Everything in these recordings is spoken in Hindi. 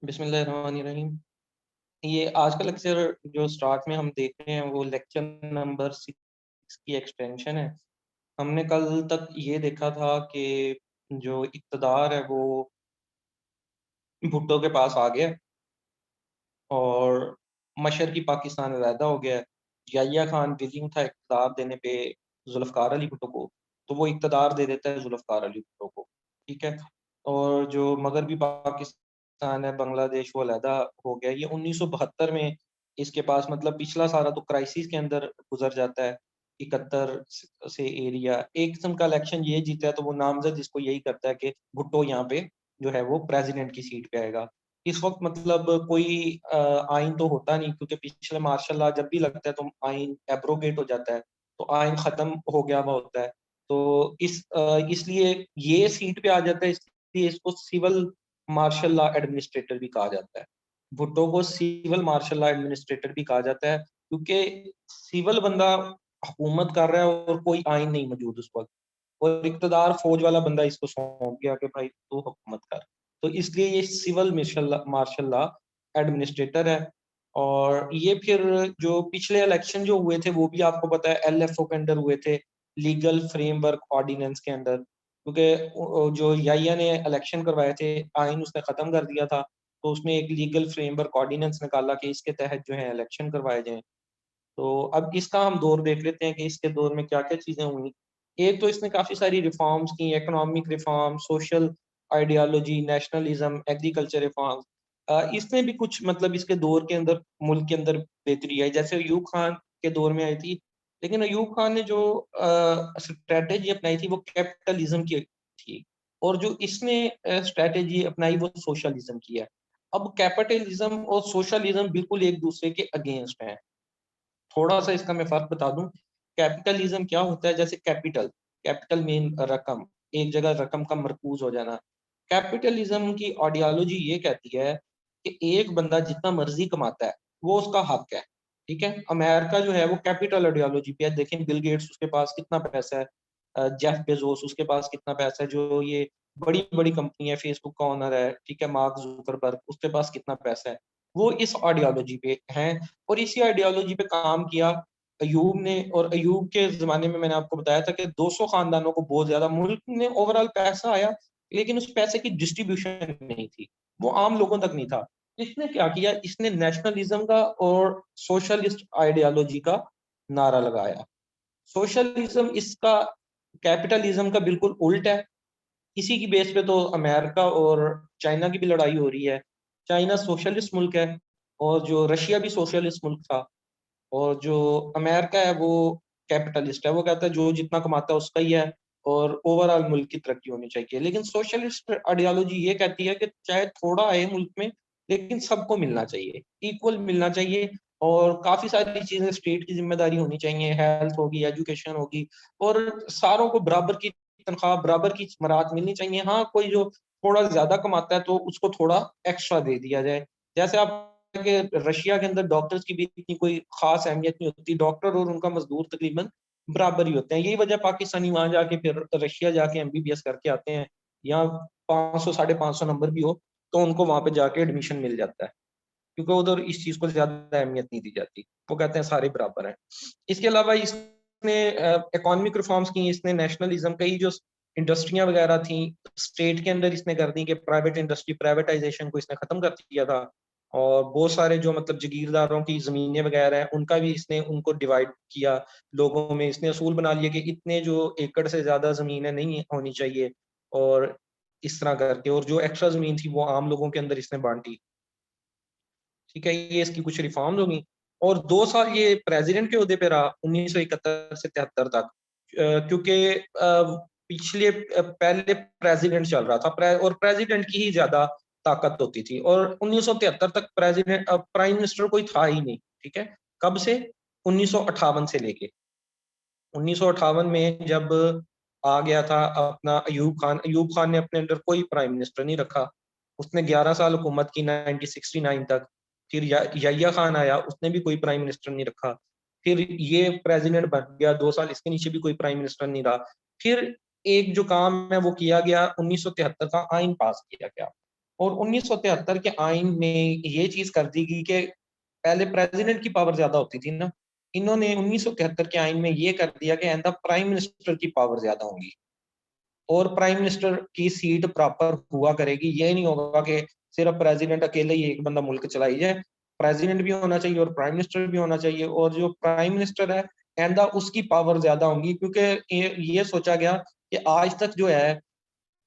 बिस्मिल्लाहिर्रहमानिर्रहीम। ये आज का लेक्चर जो स्टार्ट में हम देख रहे हैं वो लेक्चर नंबर 6 की एक्सटेंशन है। हमने कल तक ये देखा था कि जो इक़्तिदार है वो भुट्टो के पास आ गया और मशरक़ी पाकिस्तान अलहदा हो गया है। याहिया खान विलिंग था इक़्तिदार देने पे ज़ुल्फ़िकार अली भुट्टो को, तो वो इक़्तिदार दे देता है ज़ुल्फ़िकार अली भुट्टो को, ठीक है? और जो मगरबी पाकिस्तान है, बांग्लादेश, वो अलहदा हो गया। ये 1972 में इसके पास मतलब पिछला सारा तो क्राइसिस के अंदर गुज़र जाता है। 71 स से एरिया एक किस्म का इलेक्शन ये जीता है तो वो नामज़द इसको यही करता है कि भुट्टो यहाँ पे जो है वो प्रेज़िडेंट की सीट पे आएगा। इस वक़्त मतलब कोई आइन तो होता नहीं क्योंकि पिछले मार्शल लॉ जब भी लगता है तो आइन एब्रोगेट हो जाता है, तो आइन ख़त्म हो गया हुआ होता है। तो इसलिए ये सीट पे आ जाता है, इसलिए इसको सिविल मार्शल लॉ एडमिनिस्ट्रेटर भी कहा जाता है। भुट्टो को सिविल मार्शल लॉ एडमिनिस्ट्रेटर भी कहा जाता है क्योंकि सिविल बंदा हुकूमत कर रहा है और कोई आइन नहीं मौजूद उस वक़्त और इक़्तिदार फ़ौज वाला बंदा इसको सौंप गया कि भाई तू हुकूमत कर। तो इसलिए ये सिविल मार्शल लॉ एडमिनिस्ट्रेटर है। और ये फिर जो पिछले इलेक्शन जो हुए थे वो भी आपको पता है एलएफओ के अंडर हुए थे, लीगल फ्रेमवर्क ऑर्डिनेंस के अंदर, क्योंकि जो याहिया ने इलेक्शन करवाए थे, आइन उसने ख़त्म कर दिया था, तो उसमें एक लीगल फ्रेमवर्क ऑर्डिनेंस निकाला कि इसके तहत जो है इलेक्शन करवाए जाएँ। तो अब इसका हम दौर देख लेते हैं कि इसके दौर में क्या-क्या चीज़ें हुई। एक तो इसने काफ़ी सारी रिफ़ॉर्म्स की, economic reform, social ideology, nationalism, agriculture reforms. इसने भी कुछ मतलब इसके दौर के अंदर मुल्क के अंदर बेहतरी आई, जैसे अयूब खान के दौर में आई थी। लेकिन अयूब खान ने जो स्ट्रैटेजी अपनाई थी वो कैपिटलिज़्म की थी और जो इसने स्ट्रैटेजी अपनाई वो सोशलिज़्म की है। अब कैपिटलिज़्म और सोशलिज़्म बिल्कुल एक-दूसरे के अगेंस्ट हैं। थोड़ा-सा इसका मैं फ़र्क बता दूँ। कैपिटलिज़्म क्या होता है? जैसे कैपिटल, कैपिटल मीन रकम, एक जगह रकम का मरकूज़ हो जाना। कैपिटलिज़्म की आइडियोलॉजी ये कहती है कि एक बंदा जितना मर्ज़ी कमाता है, वो उसका हक है, ठीक है? अमेरिका जो है वो कैपिटल आइडियोलॉजी पे है। देखें बिल गेट्स उसके पास कितना पैसा है, जेफ बेज़ोस उसके पास कितना पैसा है, जो ये बड़ी-बड़ी कंपनी है, फेसबुक का ओनर है, ठीक है? मार्क ज़ुकरबर्ग उसके पास कितना पैसा है। वो इस आइडियोलॉजी पे हैं और इसी आइडियोलॉजी पे काम किया अयूब ने। और अयूब के ज़माने में मैंने आपको बताया था कि 200 खानदानों को बहुत ज़्यादा मुल्क में ओवरऑल पैसा आया, लेकिन उस पैसे की डिस्ट्रीब्यूशन नहीं थी, वो आम लोगों तक नहीं था। इसने क्या किया, इसने नेशनलिज़्म का और सोशलिस्ट आइडियोलॉजी का नारा लगाया। सोशलिज़्म इसका कैपिटलिज़्म का बिल्कुल उल्ट है। इसी की बेस पे तो अमेरिका और चाइना की भी लड़ाई हो रही है। चाइना सोशलिस्ट मुल्क है और जो रशिया भी सोशलिस्ट मुल्क था और जो अमेरिका है वो कैपिटलिस्ट है। वो कहता है जो जितना कमाता है उसका ही है और ओवरऑल मुल्क की तरक्की होनी चाहिए। लेकिन सोशलिस्ट आइडियोलॉजी ये कहती है कि चाहे थोड़ा आए मुल्क में, लेकिन सबको मिलना चाहिए, इक्वल मिलना चाहिए और काफ़ी सारी चीज़ें स्टेट की ज़िम्मेदारी होनी चाहिए, हेल्थ होगी, एजुकेशन होगी और सारों को बराबर की तनख्वाह, बराबर की मराहत मिलनी चाहिए। हाँ, कोई जो थोड़ा ज़्यादा कमाता है तो उसको थोड़ा एक्स्ट्रा दे दिया जाए। जैसे आप कि रशिया के अंदर डॉक्टर्स की भी इतनी कोई ख़ास अहमियत नहीं होती, डॉक्टर और उनका मज़दूर तकरीबन बराबर ही होते हैं। यही वजह पाकिस्तानी वहाँ जाके फिर रशिया जाके एमबीबीएस करके आते हैं। यहाँ 500 साढ़े 500 नंबर भी हो, तो उनको वहाँ पे जाके एडमिशन मिल जाता है, क्योंकि उधर इस चीज़ को ज़्यादा अहमियत नहीं दी जाती। वो कहते हैं सारे बराबर हैं। इसके अलावा इसने इकोनॉमिक रिफ़ॉर्म्स की, इसने नेशनलिज़्म कई जो इंडस्ट्रियाँ वग़ैरह थी, स्टेट के अंदर इसने कर दी कि प्राइवेट इंडस्ट्री प्राइवेटाइज़ेशन को इसने ख़त्म कर दिया था। और बहुत सारे जो मतलब जागीरदारों की ज़मीनें वग़ैरह हैं, उनका भी इसने उनको डिवाइड किया लोगों में। इसने असूल बना लिए कि इतने जो एकड़ से ज़्यादा ज़मीनें नहीं होनी चाहिए और इस तरह करके और जो एक्स्ट्रा ज़मीन थी वो आम लोगों के अंदर इसने बाँटी। ठीक है, ये इसकी कुछ रिफ़ॉर्म्स होंगी और 2 साल ये प्रेज़िडेंट के ओहदे पे रहा 1971 से 73 तक। क्योंकि पिछले पहले प्रेज़िडेंट चल रहा था और प्रेज़िडेंट की ही ज़्यादा ताकत होती थी और 1973 तक प्राइम मिनिस्टर कोई था ही नहीं, ठीक है? कब से? 1958 से लेके। 1958 में जब आ गया था अपना अयूब खान ने अपने अंडर कोई प्राइम मिनिस्टर नहीं रखा। उसने 11 साल हुकूमत की 1969 तक। फिर याहिया खान आया, उसने भी कोई प्राइम मिनिस्टर नहीं रखा। फिर ये प्रेज़िडेंट बन गया, 2 साल इसके नीचे भी कोई प्राइम मिनिस्टर नहीं रहा। फिर एक जो काम है वो किया गया, 1973 का आइन पास किया गया। और 1973 के आइन में ये चीज कर दी गई कि पहले प्रेसिडेंट की पावर ज्यादा होती थी ना, इन्होंने 1973 के आइन में ये कर दिया कि आइंदा प्राइम मिनिस्टर की पावर ज्यादा होंगी और प्राइम मिनिस्टर की सीट प्रॉपर हुआ करेगी। ये नहीं होगा कि सिर्फ प्रेसिडेंट अकेले ही एक बंदा मुल्क चलाई जाए, प्रेसिडेंट भी होना चाहिए और प्राइम मिनिस्टर भी होना चाहिए, और जो प्राइम मिनिस्टर है आइंदा उसकी पावर ज्यादा होंगी, क्योंकि ये सोचा गया कि आज तक जो है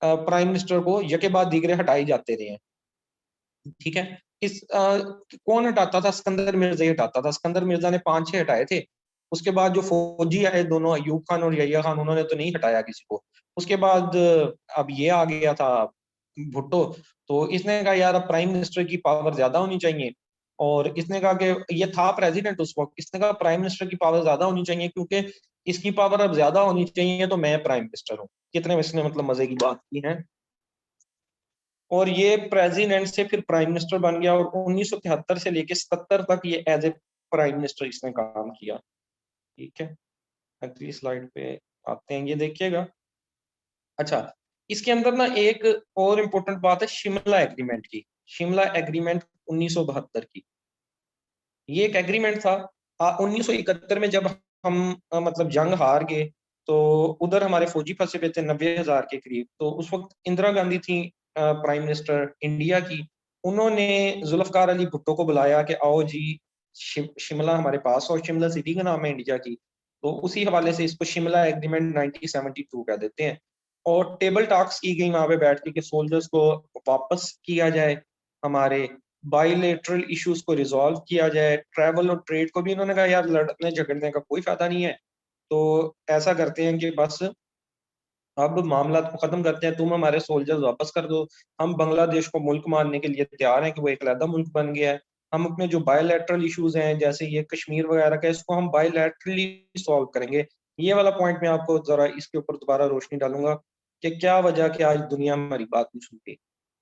प्राइम मिनिस्टर को यके बाद दीगरे हटाए जाते रहे हैं। ठीक है। कौन हटाता था? सिकंदर मिर्जा ही हटाता था। सिकंदर मिर्जा ने 5-6 हटाए थे। उसके बाद जो फौजी आए दोनों, अयूब खान और यहिया खान, उन्होंने तो नहीं हटाया किसी को। उसके बाद अब ये आ गया था भुट्टो, तो इसने कहा यार अब प्राइम मिनिस्टर की पावर ज्यादा होनी चाहिए, और इसने कहा कि ये था प्रेसिडेंट उस वक्त, इसने कहा प्राइम मिनिस्टर की पावर ज्यादा होनी चाहिए क्योंकि इसकी पावर अब ज्यादा होनी चाहिए तो मैं प्राइम मिनिस्टर हूँ। कितने इसने मतलब मजे की बात की है। और ये प्रेसिडेंट से फिर प्राइम मिनिस्टर बन गया, और 1973 से लेके 77 तक ये एज ए प्राइम मिनिस्टर इसने काम किया। ठीक है, अगली स्लाइड पे आते हैं, ये देखिएगा। अच्छा, इसके अंदर ना एक और इम्पोर्टेंट बात है शिमला एग्रीमेंट की। शिमला एग्रीमेंट 1972 की, ये एक एग्रीमेंट था। 1971 में जब हम मतलब जंग हार गए, तो उधर हमारे फौजी फंसे हुए थे 90,000 के करीब। तो उस वक्त इंदिरा गांधी थी प्राइम मिनिस्टर इंडिया की। उन्होंने जुल्फकार अली भुट्टो को बुलाया कि आओ जी, शिमला हमारे पास, और शिमला सिटी का नाम है इंडिया की, तो उसी हवाले से इसको शिमला एग्रीमेंट 1972 कह देते हैं। और टेबल टॉक्स की गई वहां पे बैठ के कि सोल्जर्स को वापस किया जाए, हमारे बाइलेटरल इश्यूज को रिजॉल्व किया जाए, ट्रैवल और ट्रेड को भी इन्होंने कहा यार लड़ने झगड़ने का कोई फायदा नहीं है, तो ऐसा करते हैं कि बस अब मामला को खत्म करते हैं, तुम हमारे सोल्जर्स वापस कर दो। हम बांग्लादेश को मुल्क मानने के लिए तैयार हैं कि वो एक अलग मुल्क बन गया है। हम अपने जो बायोलैटरल इश्यूज हैं जैसे ये कश्मीर वगैरह का, इसको हम बायोलैटरली सॉल्व करेंगे। ये वाला पॉइंट मैं आपको जरा इसके ऊपर दोबारा रोशनी डालूंगा कि क्या वजह कि आज दुनिया हमारी बात नहीं सुनती।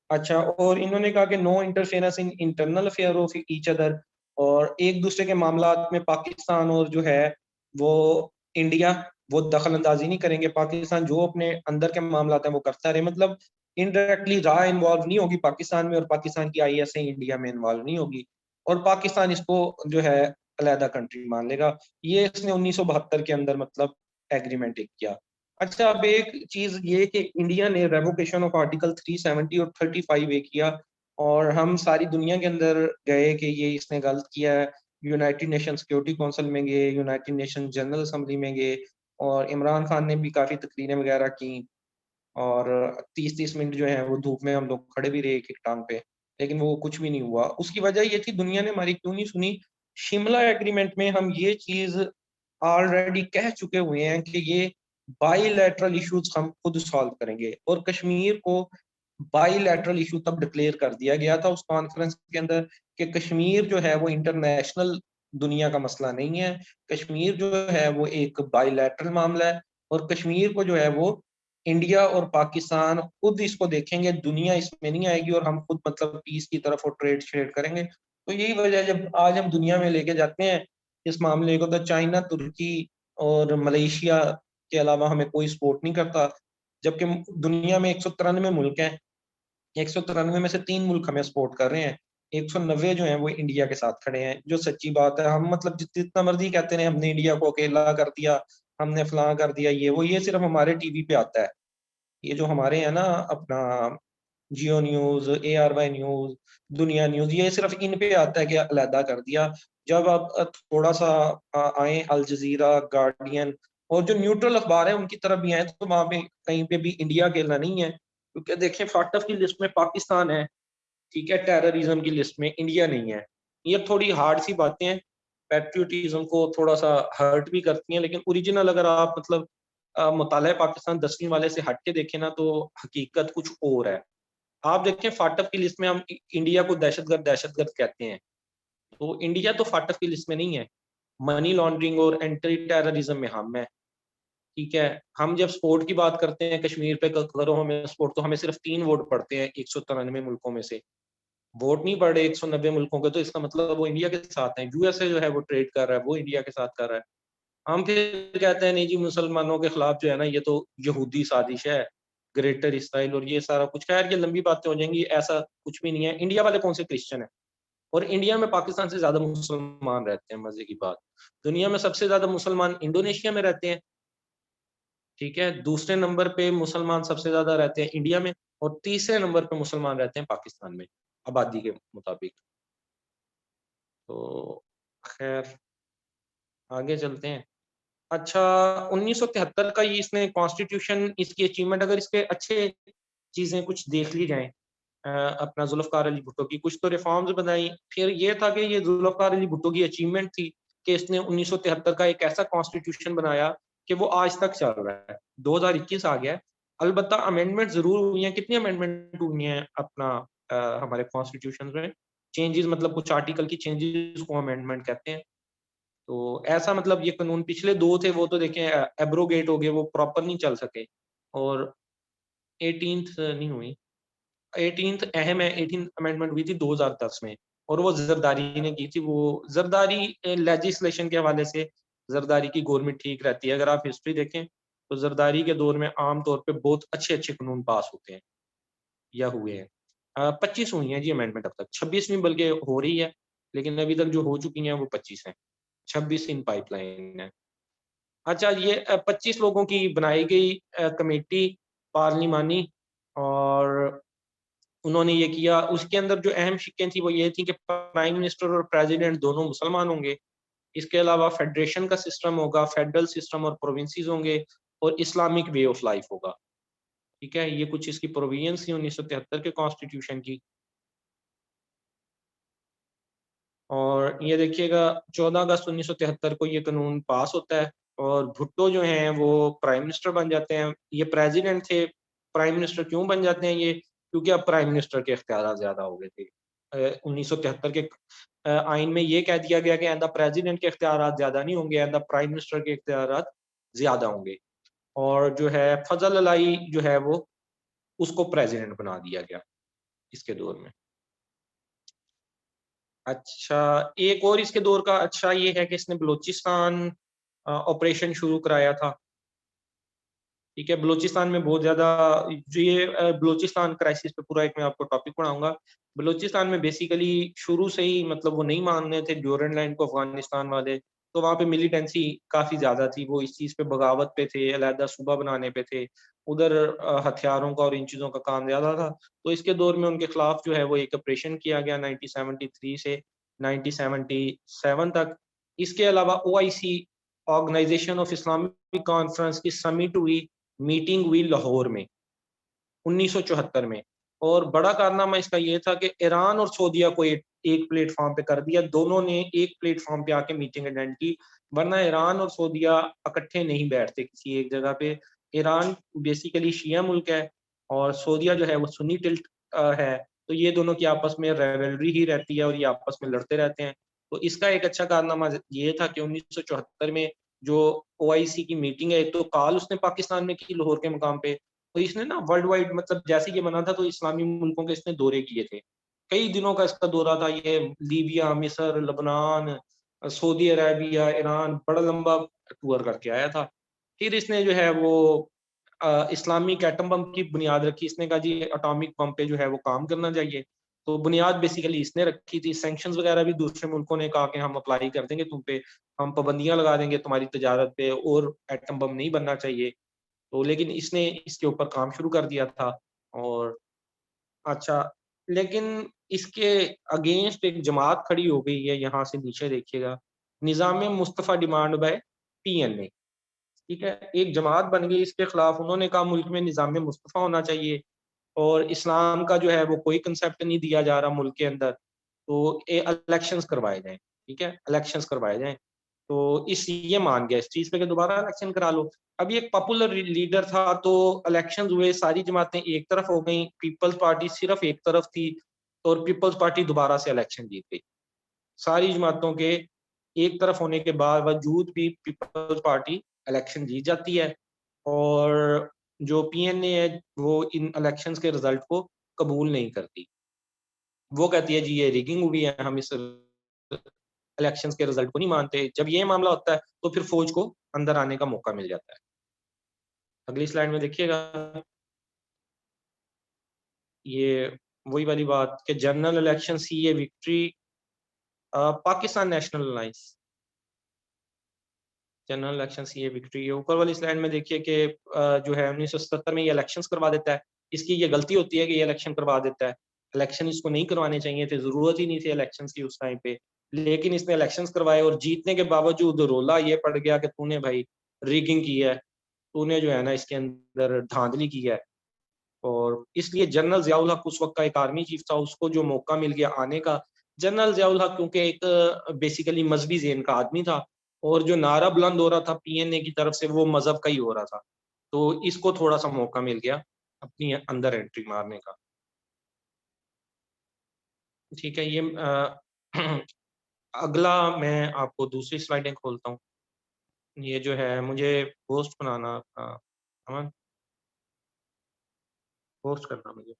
अच्छा, और इन्होंने कहा कि no interference in internal affair of each other, और एक दूसरे के मामलात में पाकिस्तान और जो है वो इंडिया, वो दखल अंदाजी नहीं करेंगे। पाकिस्तान जो अपने अंदर के मामलात हैं वो करता रहे, मतलब इनडायरेक्टली राह इन्वॉल्व नहीं होगी पाकिस्तान में, और पाकिस्तान की आईएसए इंडिया में इन्वॉल्व नहीं होगी, और पाकिस्तान इसको जो है अलहदा कंट्री मान लेगा। ये इसने 1972 के अंदर मतलब एग्रीमेंट एक किया। अच्छा, अब एक चीज ये कि इंडिया ने रेवोकेशन ऑफ आर्टिकल 370 और 35 ए किया, और हम सारी दुनिया के अंदर गए कि ये इसने गलत किया है। यूनाइटेड नेशन सिक्योरिटी काउंसिल में गए, यूनाइटेड नेशन जनरल असेंबली में गए, और इमरान खान ने भी काफी तकरीरें वगैरह की, और 30-30 मिनट जो है वो धूप में हम लोग खड़े भी रहे एक एक टांग पे, लेकिन वो कुछ भी नहीं हुआ। उसकी वजह ये थी दुनिया ने हमारी क्यों नहीं सुनी। शिमला एग्रीमेंट में हम ये चीज ऑलरेडी कह चुके हुए हैं कि ये बाईलैटरल इश्यूज हम खुद सॉल्व करेंगे, और कश्मीर को बाईलैटरल इशू तब डिक्लेयर कर दिया गया था उस कॉन्फ्रेंस के अंदर कि कश्मीर जो है वो इंटरनेशनल दुनिया का मसला नहीं है। कश्मीर जो है वो एक बाईलैटरल मामला है, और कश्मीर को जो है वो इंडिया और पाकिस्तान खुद इसको देखेंगे, दुनिया इसमें नहीं आएगी, और हम खुद मतलब पीस की तरफ और ट्रेड शेड करेंगे। तो यही वजह है जब आज हम दुनिया में लेके जाते हैं इस मामले को, तो चाइना, तुर्की और मलेशिया के अलावा हमें कोई सपोर्ट नहीं करता, जबकि दुनिया में 193 मुल्क हैं, 193 में से 3 मुल्क हमें सपोर्ट कर रहे हैं, 190 जो हैं वो इंडिया के साथ खड़े हैं। जो सच्ची बात है, हम मतलब जितना मर्जी कहते हैं हमने इंडिया को अकेला कर दिया, हमने फलां कर दिया, वो ये सिर्फ हमारे टीवी पे आता है। ये जो हमारे हैं ना अपना जियो न्यूज, ARY न्यूज, दुनिया न्यूज, ये सिर्फ इन पे आता है कि अलहदा कर दिया। जब आप थोड़ा सा आए अल जजीरा, गार्डियन और जो न्यूट्रल अखबार है उनकी तरफ भी आए, तो वहां पे कहीं पे भी इंडिया अकेला नहीं है, क्योंकि देखें फाटफ की लिस्ट में पाकिस्तान है, ठीक है, टेररिज्म की लिस्ट में इंडिया नहीं है। ये थोड़ी हार्ड सी बातें हैं, पैट्रियोटिज्म को थोड़ा सा हर्ट भी करती हैं, लेकिन ओरिजिनल अगर आप मतलब मुताले पाकिस्तान 10वीं वाले से हट के देखें ना, तो हकीकत कुछ और है। आप देखें फाटफ की लिस्ट में हम इंडिया को दहशतगर्द कहते हैं, तो इंडिया तो फाटफ की लिस्ट में नहीं है। मनी लॉन्ड्रिंग और एंटी टेररिज्म में हम है। ठीक है, हम जब स्पोर्ट की बात करते हैं कश्मीर पे करो हमें स्पोर्ट, तो हमें सिर्फ 3 वोट पड़ते हैं 193 मुल्कों में से, वोट नहीं पड़े 190 मुल्कों के, तो इसका मतलब वो इंडिया के साथ है। यूएसए जो है वो ट्रेड कर रहा है, वो इंडिया के साथ कर रहा है। हम फिर कहते हैं नहीं जी मुसलमानों के खिलाफ जो है ना ये तो यहूदी साजिश है, ग्रेटर इसराइल और ये सारा कुछ। खैर ये लंबी बातें हो जाएंगी, ऐसा कुछ भी नहीं है। इंडिया वाले कौन से क्रिश्चियन है? और इंडिया में पाकिस्तान से ज्यादा मुसलमान रहते हैं। मजे की बात, दुनिया में सबसे ज्यादा मुसलमान इंडोनेशिया में रहते हैं, ठीक है। दूसरे नंबर पे मुसलमान सबसे ज्यादा रहते हैं इंडिया में, और तीसरे नंबर पे मुसलमान रहते हैं पाकिस्तान में, आबादी के मुताबिक। तो खैर आगे चलते हैं। अच्छा, 1973 का ये इसने कॉन्स्टिट्यूशन, इसकी अचीवमेंट, अगर इसके अच्छे चीजें कुछ देख ली जाएं, अपना जुल्फ़िकार अली भुट्टो की कुछ तो रिफॉर्म्स बनाई। फिर ये था कि ये जुल्फ़िकार अली भुट्टो की अचीवमेंट थी कि इसने 1973 का एक ऐसा कॉन्स्टिट्यूशन बनाया कि वो आज तक चल रहा है। 2021 आ गया है, अलबत्ता अमेंडमेंट जरूर हुई हैं। कितनी अमेंडमेंट हुई हैं अपना हमारे कॉन्स्टिट्यूशन में? चेंजेस, मतलब कुछ आर्टिकल की चेंजेस को अमेंडमेंट कहते हैं। तो ऐसा मतलब ये कानून पिछले 2 थे, वो तो देखें एब्रोगेट हो गए, वो प्रॉपर नहीं चल सके। और 18th नहीं हुई, 18th अहम है, 18th अमेंडमेंट हुई थी 2010 में, और वो जरदारी ने की थी। वो जरदारी लेजिस्लेशन के हवाले से जरदारी की गवर्नमेंट ठीक रहती है। अगर आप हिस्ट्री देखें तो जरदारी के दौर में आम तौर पे बहुत अच्छे-अच्छे कानून पास होते हैं या हुए हैं। 25 हुई हैं जी अमेंडमेंट अब तक, 26वीं बल्कि हो रही है, लेकिन अभी तक जो हो चुकी हैं वो 25 हैं, 26 इन पाइपलाइन है। अच्छा, ये 25 लोगों की बनाई गई कमेटी पार्लिमानी, और उन्होंने ये किया। उसके अंदर जो अहम शिक्कें थी वो ये थी कि प्राइम मिनिस्टर और प्रेसिडेंट दोनों मुसलमान होंगे। इसके अलावा फेडरेशन का सिस्टम होगा, फेडरल सिस्टम और प्रोविंसेस होंगे, और इस्लामिक वे ऑफ लाइफ होगा। ठीक है, ये कुछ इसकी प्रोविजंस थी 1973 के कॉन्स्टिट्यूशन की। और ये देखिएगा 14 अगस्त 1973 को ये कानून पास होता है, और भुट्टो जो हैं वो प्राइम मिनिस्टर बन जाते हैं। ये प्रेसिडेंट थे, प्राइम मिनिस्टर क्यों बन जाते हैं ये? क्योंकि अब प्राइम मिनिस्टर के इख्तियार ज़्यादा हो गए थे। 1973 के आइन में ये कह दिया गया कि आइंदा प्रेसिडेंट के इख्तियार ज़्यादा नहीं होंगे, आइंदा प्राइम मिनिस्टर के इख्तियार ज़्यादा होंगे। और जो है फजल अलाई जो है वो, उसको प्रेसिडेंट बना दिया गया इसके दौर में। अच्छा, एक और इसके दौर का अच्छा ये है कि इसने बलूचिस्तान ऑपरेशन शुरू कराया था। ठीक है, बलूचिस्तान में बहुत ज़्यादा जो ये बलूचिस्तान क्राइसिस पे पूरा एक मैं आपको टॉपिक पढ़ाऊँगा। बलूचिस्तान में बेसिकली शुरू से ही मतलब वो नहीं मान रहे थे ड्यूरेंट लाइन को अफ़गानिस्तान वाले, तो वहाँ पे मिलिटेंसी काफ़ी ज़्यादा थी। वो इस चीज़ पे बगावत पे थे, अलहदा सूबा बनाने पे थे। उधर हथियारों का और इन चीज़ों का काम ज़्यादा था। तो इसके दौर में उनके खिलाफ जो है वो एक ऑपरेशन किया गया 1973 से 1977 तक। इसके अलावा OIC, organisation of Islamic conference की समिट हुई, मीटिंग हुई लाहौर में 1974 में। और बड़ा कारनामा इसका ये था कि ईरान और सऊदीया को एक प्लेटफॉर्म पे कर दिया। दोनों ने एक प्लेटफॉर्म पे आके मीटिंग अटेंड की, वरना ईरान और सऊदीया इकट्ठे नहीं बैठते किसी एक जगह पे। ईरान बेसिकली शिया मुल्क है, और सऊदीया जो है वो सुन्नी टिल्ट है। तो ये दोनों की आपस में राइवलरी ही रहती है, और ये आपस में लड़ते रहते हैं। तो इसका एक अच्छा कारनामा ये था कि 1974 में जो ओआईसी की मीटिंग है, एक तो कॉल उसने पाकिस्तान में की लाहौर के मुकाम पे, तो इसने ना वर्ल्ड वाइड, मतलब जैसे ये बना था तो इस्लामी मुल्कों के इसने दौरे किए थे। कई दिनों का इसका दौरा था ये, लीबिया, मिस्र, लेबनान, सऊदी अरेबिया, ईरान, बड़ा लंबा टूर करके आया था। फिर इसने जो है वो इस्लामिक एटम बम की बुनियाद रखी। इसने कहा जी एटॉमिक बम पे जो है वो काम करना चाहिए। तो बुनियाद बेसिकली इसने रखी थी। सैंक्शंस वगैरह भी दूसरे मुल्कों ने कहा कि हम अप्लाई कर देंगे तुम पे, हम पाबंदियाँ लगा देंगे तुम्हारी तजारत पे, और एटम बम नहीं बनना चाहिए। तो लेकिन इसने इसके ऊपर काम शुरू कर दिया था। और अच्छा, लेकिन इसके अगेंस्ट एक जमात खड़ी हो गई है, यहाँ से नीचे देखिएगा, निज़ाम मुस्तफ़ा डिमांड बाय पीएनए। ठीक है, एक जमात बन गई इसके खिलाफ। उन्होंने कहा मुल्क में निज़ाम मुस्तफ़ा होना चाहिए, और इस्लाम का जो है वो कोई कंसेप्ट नहीं दिया जा रहा मुल्क के अंदर। तो इलेक्शंस करवाए जाएँ, ठीक है? इलेक्शंस करवाए जाएँ। तो इस ये मान गया इस चीज़ पे कि दोबारा इलेक्शन करा लो। अब ये एक पॉपुलर लीडर था, तो इलेक्शंस हुए, सारी जमातें एक तरफ हो गईं, पीपल्स पार्टी सिर्फ एक तरफ थी, और पीपल्स पार्टी दोबारा से इलेक्शन जीत गई। सारी जमातों के एक तरफ होने के बावजूद भी पीपल्स पार्टी इलेक्शन जीत जाती है, और जो पीएनए है वो इन इलेक्शंस के रिजल्ट को कबूल नहीं करती। वो कहती है जी ये रिगिंग हुई है, हम इस इलेक्शंस के रिजल्ट को नहीं मानते। जब ये मामला होता है तो फिर फौज को अंदर आने का मौका मिल जाता है। अगली स्लाइड में देखिएगा। ये वही वाली बात कि general election see a victory Pakistan national alliance, general election see a victory. ये ऊपर वाली स्लाइड में देखिए कि जो है 1977 में ये इलेक्शंस करवा देता है। इसकी ये गलती होती है कि ये इलेक्शन करवा देता है। इलेक्शन इसको नहीं करवाने चाहिए थे, ज़रूरत ही नहीं थी इलेक्शंस की उस टाइम पे। लेकिन इसने इलेक्शंस करवाए और जीतने के बावजूद रोला ये पड़ गया कि तूने भाई रिगिंग की है, तूने जो है ना इसके अंदर धांधली की है। और इसलिए जनरल ज़ियाउल हक उस वक़्त का एक आर्मी चीफ था, उसको जो मौका मिल गया आने का। जनरल ज़ियाउल हक क्योंकि एक बेसिकली मज़हबी ज़हन का आदमी था और जो नारा बुलंद हो रहा था पीएनए की तरफ से वो मज़हब का ही हो रहा था। तो इसको थोड़ा-सा मौका मिल गया अपनी अंदर एंट्री मारने का। ठीक है, ये अगला मैं आपको दूसरी स्लाइडें खोलता हूँ। ये जो है मुझे होस्ट बनाना था, अमन, होस्ट करना मुझे।